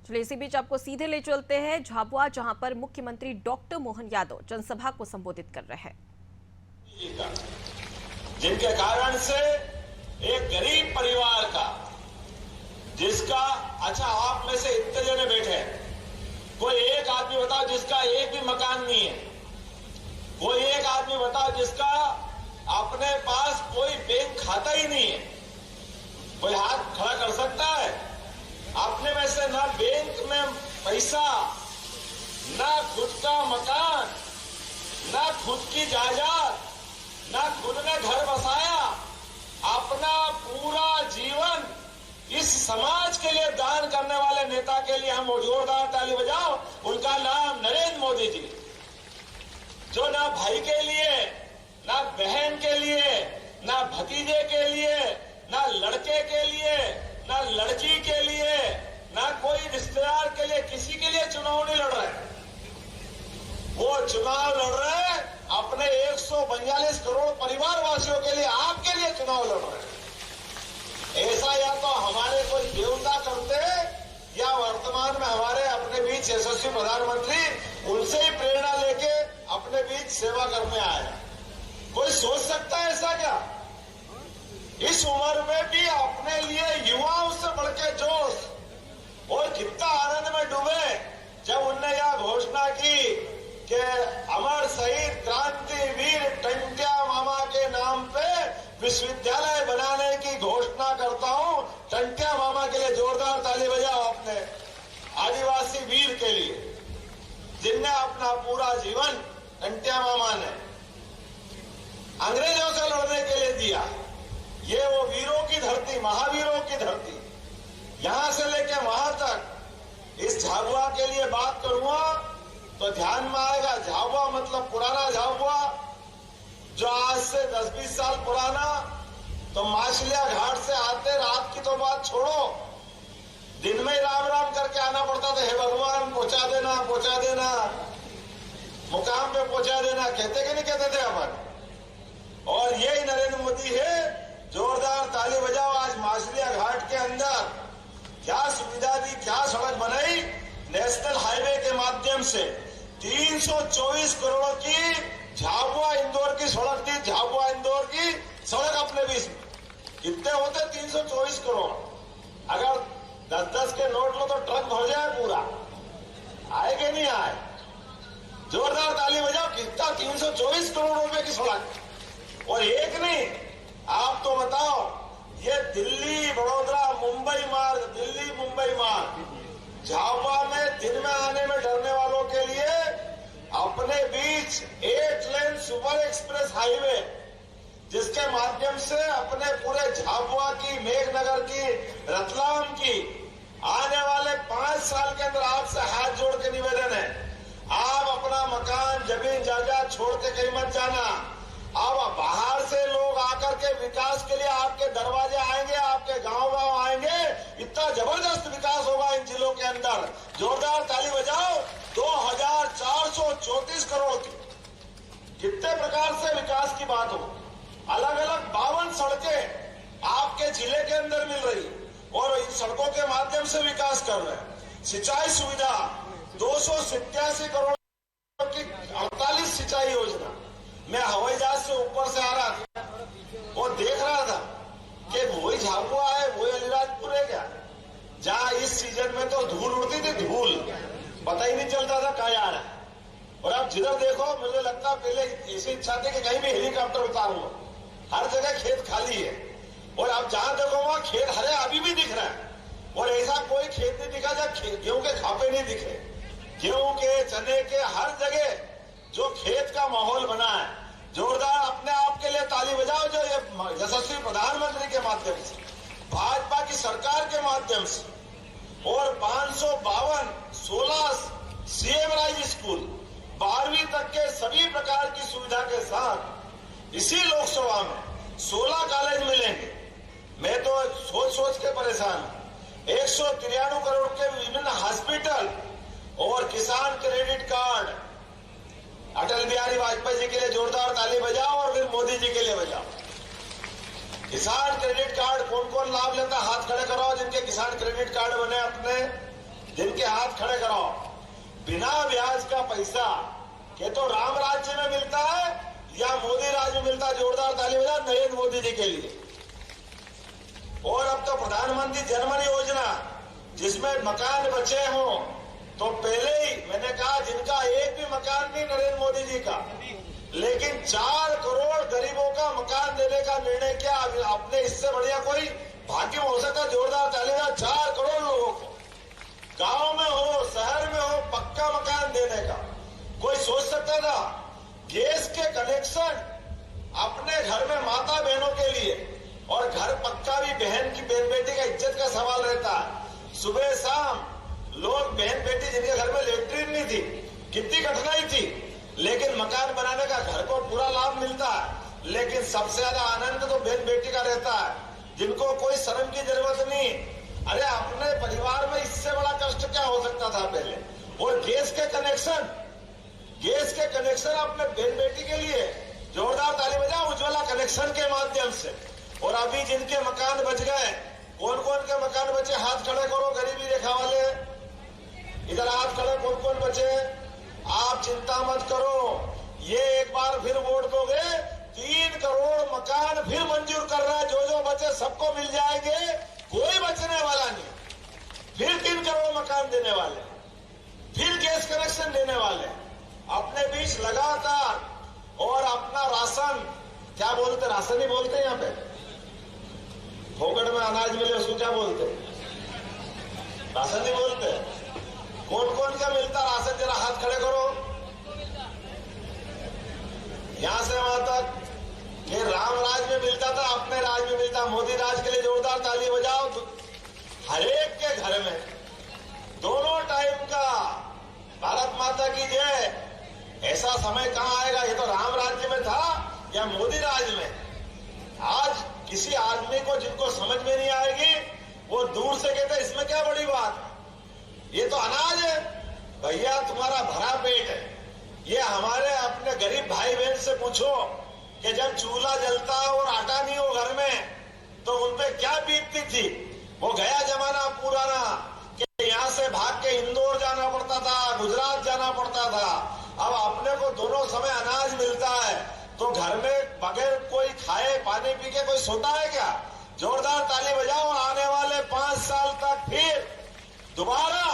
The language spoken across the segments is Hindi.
चलिए इसी बीच आपको सीधे ले चलते हैं झाबुआ, जहां पर मुख्यमंत्री डॉक्टर मोहन यादव जनसभा को संबोधित कर रहे हैं। जिनके कारण से एक गरीब परिवार का, जिसका अच्छा आप में से इतने जने बैठे हैं, कोई एक आदमी बताओ जिसका एक भी मकान नहीं है, कोई एक आदमी बताओ जिसका अपने पास कोई बैंक खाता ही नहीं है। कोई हाथ खड़ा कर सकता है? अपने में से ना बैंक में पैसा, ना खुद का मकान, ना खुद की जायदाद, ना खुद ने घर बसाया, अपना पूरा जीवन इस समाज के लिए दान करने वाले नेता के लिए हम जोरदार ताली बजाओ। उनका नाम नरेंद्र मोदी जी, जो ना भाई के लिए, ना बहन के लिए, ना भतीजे के लिए, ना लड़के के लिए, ना लड़की के लिए, ना कोई रिश्तेदार के लिए, किसी के लिए चुनाव नहीं लड़ रहे। वो चुनाव लड़ रहे अपने 142 करोड़ परिवार वासियों के लिए, आपके लिए चुनाव लड़ रहे। ऐसा या तो हमारे कोई देवता करते, या वर्तमान में हमारे अपने बीच यशस्वी प्रधानमंत्री उनसे ही प्रेरणा लेके अपने बीच सेवा करने आए। कोई सोच सकता है ऐसा क्या? इस उम्र में भी अपने लिए युवाओं से बढ़ के जोश, और कितना आनंद में डूबे जब उनने यह घोषणा की कि अमर शहीद क्रांतिवीर टंट्या मामा के नाम पे विश्वविद्यालय बनाने की घोषणा करता हूं। टंट्या मामा के लिए जोरदार ताली बजाओ अपने आदिवासी वीर के लिए, जिनने अपना पूरा जीवन टंट्या मामा ने अंग्रेजों से लड़ने के लिए दिया। ये वो वीरों की धरती, महावीरों की धरती, यहां से लेके वहां तक। इस झाबुआ के लिए बात करूंगा तो ध्यान में आएगा, झाबुआ मतलब पुराना झाबुआ, जो आज से 10-20 साल पुराना। तो माछलिया घाट से आते, रात की तो बात छोड़ो, दिन में ही राम राम करके आना पड़ता था। हे भगवान पहुंचा देना, पहुंचा देना, मुकाम पे पहुंचा देना, कहते कि नहीं कहते थे अपन। और यही नरेंद्र मोदी है। जोरदार ताली बजाओ। आज माछलिया घाट के अंदर क्या सुविधा दी, क्या सड़क बनाई। नेशनल हाईवे के माध्यम से 324 करोड़ की झाबुआ इंदौर की सड़क थी। झाबुआ इंदौर की सड़क अपने बीच में कितने होते? 324 करोड़। अगर 10-10 के नोट लो तो ट्रक भर जाए पूरा, आए कि नहीं आए? जोरदार ताली बजाओ। कितना? 324 करोड़ रुपए की सड़क। और एक नहीं, आप तो बताओ, ये दिल्ली बड़ौदा मुंबई मार्ग, दिल्ली मुंबई मार्ग, झाबुआ में दिन में आने में डरने वालों के लिए अपने बीच 8 लेन सुपर एक्सप्रेस हाईवे, जिसके माध्यम से अपने पूरे झाबुआ की, मेघनगर की, रतलाम की आने वाले 5 साल के अंदर आपसे हाथ जोड़ के निवेदन है, आप अपना मकान, जमीन जायदाद छोड़ के कहीं मत जाना। अब बाहर से लोग आकर के विकास के लिए आपके दरवाजे आएंगे, आपके गांव आएंगे। इतना जबरदस्त विकास होगा इन जिलों के अंदर। जोरदार ताली बजाओ। 2434 करोड़ की कितने प्रकार से विकास की बात हो। अलग अलग 52 सड़कें आपके जिले के अंदर मिल रही, और इन सड़कों के माध्यम से विकास कर रहे हैं। सिंचाई सुविधा 287 करोड़ की 48 सिंचाई योजना। मैं हवाई जहाज से ऊपर से आ रहा था और देख रहा था कि वही झाबुआ है, वही अलीराजपुर है क्या, जहां इस सीजन में तो धूल उड़ती थी, धूल पता ही नहीं चलता था कहाँ आ रहा है। और अब जिधर देखो, मुझे लगता पहले ऐसी इच्छा थी कि कहीं भी हेलीकॉप्टर उतारूंगा, हर जगह खेत खाली है। और अब जहां देखो वहां खेत हरे अभी भी दिख रहा है। और ऐसा कोई खेत नहीं दिखा जहाँ गेहूं के खापे नहीं दिखे। गेहूं के, चने के, हर जगह जो खेत का माहौल बना है। जोरदार अपने आप के लिए ताली बजाओ, जो ये यशस्वी प्रधानमंत्री के माध्यम से, भाजपा की सरकार के माध्यम से, और 552 16 सीएम राइज स्कूल, 12वीं तक के सभी प्रकार की सुविधा के साथ इसी लोकसभा में 16 कॉलेज मिलेंगे। मैं तो सोच सोच के परेशान हूं। 193 करोड़ के विभिन्न हॉस्पिटल, और किसान क्रेडिट कार्ड। अटल बिहारी वाजपेयी जी के लिए जोरदार ताली बजाओ, और फिर मोदी जी के लिए बजाओ। किसान क्रेडिट कार्ड कौन कौन लाभ लेता, हाथ खड़े कराओ जिनके किसान क्रेडिट कार्ड बने अपने। जिनके हाथ खड़े कराओ। बिना ब्याज का पैसा के तो राम राज्य में मिलता है या मोदी राज में मिलता है। जोरदार ताली बजा नरेंद्र मोदी जी के लिए। और अब तो प्रधानमंत्री जनधन योजना जिसमें मकान बचे हों, तो पहले ही मैंने कहा जिनका एक भी मकान नहीं नरेंद्र मोदी जी का, लेकिन 4 करोड़ गरीबों का मकान देने का निर्णय किया। अपने इससे बढ़िया कोई भाग्य हो सकता। जोरदार ताली बजा 4 करोड़ लोगों को गांव में हो शहर में हो पक्का मकान देने का। कोई सोच सकता था गैस के कनेक्शन अपने घर में माता बहनों के लिए, और घर पक्का भी बहन बेटी का इज्जत का सवाल रहता है। सुबह शाम लोग बहन बेटी जिनके घर में लेटरिन नहीं थी, कितनी कठिनाई थी, लेकिन मकान बनाने का घर को पूरा लाभ मिलता है। लेकिन सबसे ज्यादा आनंद तो बहन बेटी का रहता है, जिनको कोई शर्म की जरूरत नहीं। अरे अपने परिवार में इससे बड़ा कष्ट क्या हो सकता था पहले। और गैस के कनेक्शन अपने बहन बेटी के लिए जोरदार ताली बजा उज्ज्वला कनेक्शन के माध्यम से। और अभी जिनके मकान बच गए, कौन कौन के मकान बचे हाथ खड़े करो। गरीबी रेखा वाले इधर हाथ खड़े, कौन कौन बचे। आप चिंता मत करो, ये एक बार फिर वोट दोगे 3 करोड़ मकान फिर मंजूर कर रहा है। जो बचे सबको मिल जाएंगे, कोई बचने वाला नहीं। फिर 3 करोड़ मकान देने वाले, फिर गैस कनेक्शन देने वाले, अपने बीच लगातार। और अपना राशन, क्या बोलते, राशन ही बोलते हैं यहाँ पे, फोकट में अनाज मिले उसको क्या बोलते, राशन ही बोलते। कौन कौन का मिलता राशन, जरा हाथ खड़े करो। यहां से वहां तक ये राम राज में मिलता था, अपने राज में मिलता। मोदी राज के लिए जोरदार ताली बजाओ। हर एक के घर में दोनों टाइम का भारत माता की जय। ऐसा समय कहां आएगा। ये तो राम राज्य में था या मोदी राज में। आज किसी आदमी को जिनको समझ में नहीं आएगी, वो दूर से कहते इसमें क्या बड़ी बात, ये तो अनाज है भैया, तुम्हारा भरा पेट है। ये हमारे अपने गरीब भाई बहन से पूछो कि जब चूल्हा जलता और आटा नहीं हो घर में, तो उनपे क्या बीतती थी। वो गया जमाना पुराना कि यहाँ से भाग के इंदौर जाना पड़ता था, गुजरात जाना पड़ता था। अब अपने को दोनों समय अनाज मिलता है, तो घर में बगैर कोई खाए पानी पी के कोई सोता है क्या। जोरदार ताली बजाओ। आने वाले 5 साल तक फिर दोबारा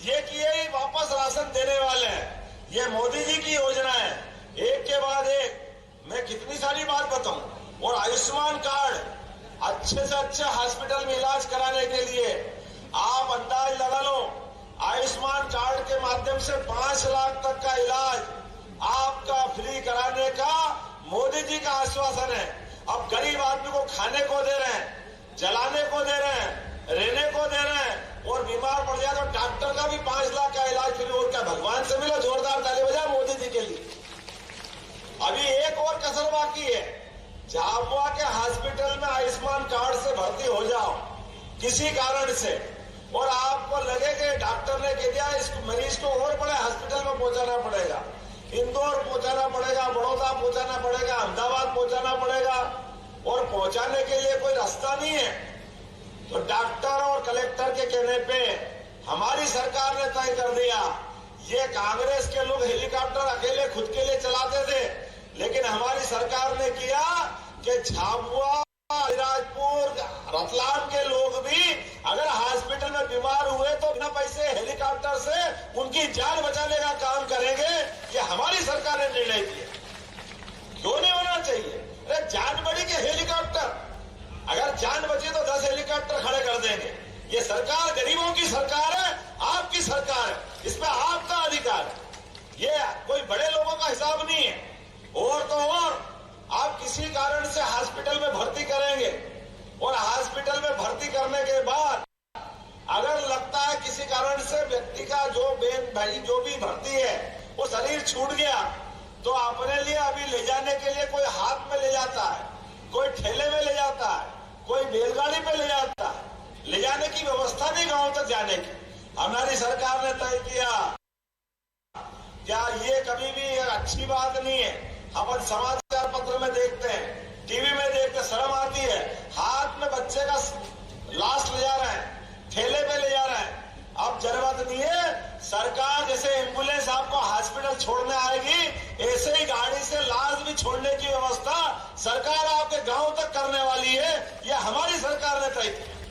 ये किए ही वापस राशन देने वाले हैं। ये मोदी जी की योजना है, एक के बाद एक। मैं कितनी सारी बात बताऊं। और आयुष्मान कार्ड, अच्छे से अच्छे हॉस्पिटल में इलाज कराने के लिए आप अंदाज लगा लो, आयुष्मान कार्ड के माध्यम से 5 लाख तक का इलाज आपका फ्री कराने का मोदी जी का आश्वासन है। अब गरीब आदमी को खाने को दे रहे हैं, जलाने को दे रहे हैं, रहने को दे रहे हैं, और बीमार पड़ जाए तो डॉक्टर का भी 5 लाख का इलाज फ्री। और क्या भगवान से मिलो। जोरदार ताली बजा मोदी जी के लिए। अभी एक और कसर बाकी है। झाबुआ के हॉस्पिटल में आयुष्मान कार्ड से भर्ती हो जाओ किसी कारण से, और आपको लगे कि डॉक्टर ने कह दिया इस मरीज को और बड़े हॉस्पिटल में पहुंचाना पड़ेगा, इंदौर पहुंचाना पड़ेगा, बड़ौदा पहुंचाना पड़ेगा, अहमदाबाद पहुंचाना पड़ेगा, और पहुंचाने के लिए कोई रास्ता नहीं है, तो डॉक्टर और कलेक्टर के कहने पे हमारी सरकार ने तय कर दिया। ये कांग्रेस के लोग हेलीकॉप्टर अकेले खुद के लिए चलाते थे, लेकिन हमारी सरकार ने किया कि झाबुआ, अलीराजपुर, रतलाम के लोग भी अगर हॉस्पिटल में बीमार हुए तो बिना पैसे हेलीकॉप्टर से उनकी जान बचाने का काम करेंगे। ये हमारी सरकार ने निर्णय किया। क्यों नहीं होना चाहिए। अरे जान बड़ी के हेलीकॉप्टर, अगर जान बची तो 10 हेलीकॉप्टर खड़े कर देंगे। ये सरकार गरीबों की सरकार है, आपकी सरकार है, इसमें आपका अधिकार है। ये कोई बड़े लोगों का हिसाब नहीं है। और तो और आप किसी कारण से हॉस्पिटल में भर्ती करेंगे, और हॉस्पिटल में भर्ती करने के बाद अगर लगता है किसी कारण से व्यक्ति का जो बहन भाई जो भी भर्ती है वो शरीर छूट गया, तो अपने लिए अभी ले जाने के लिए कोई हाथ में ले जाता है, कोई ठेले में ले जाता है, कोई बैलगाड़ी पे ले जाता है। ले जाने की व्यवस्था नहीं गांव तक जाने की। हमारी सरकार ने तय किया। क्या ये कभी भी अच्छी बात नहीं है। अपन समाचार पत्र में देखते हैं, टीवी में देखते, शर्म आती है। हाथ में बच्चे का लाश ले जा रहे हैं, ठेले पे ले जा रहे हैं। अब जरूरत नहीं है, सरकार जैसे एम्बुलेंस आपको हॉस्पिटल छोड़ने आएगी, ऐसे ही गाड़ी से लाश भी छोड़ने की व्यवस्था सरकार आपके गांव तक करने वाली है। ये हमारी सरकार ने तय की।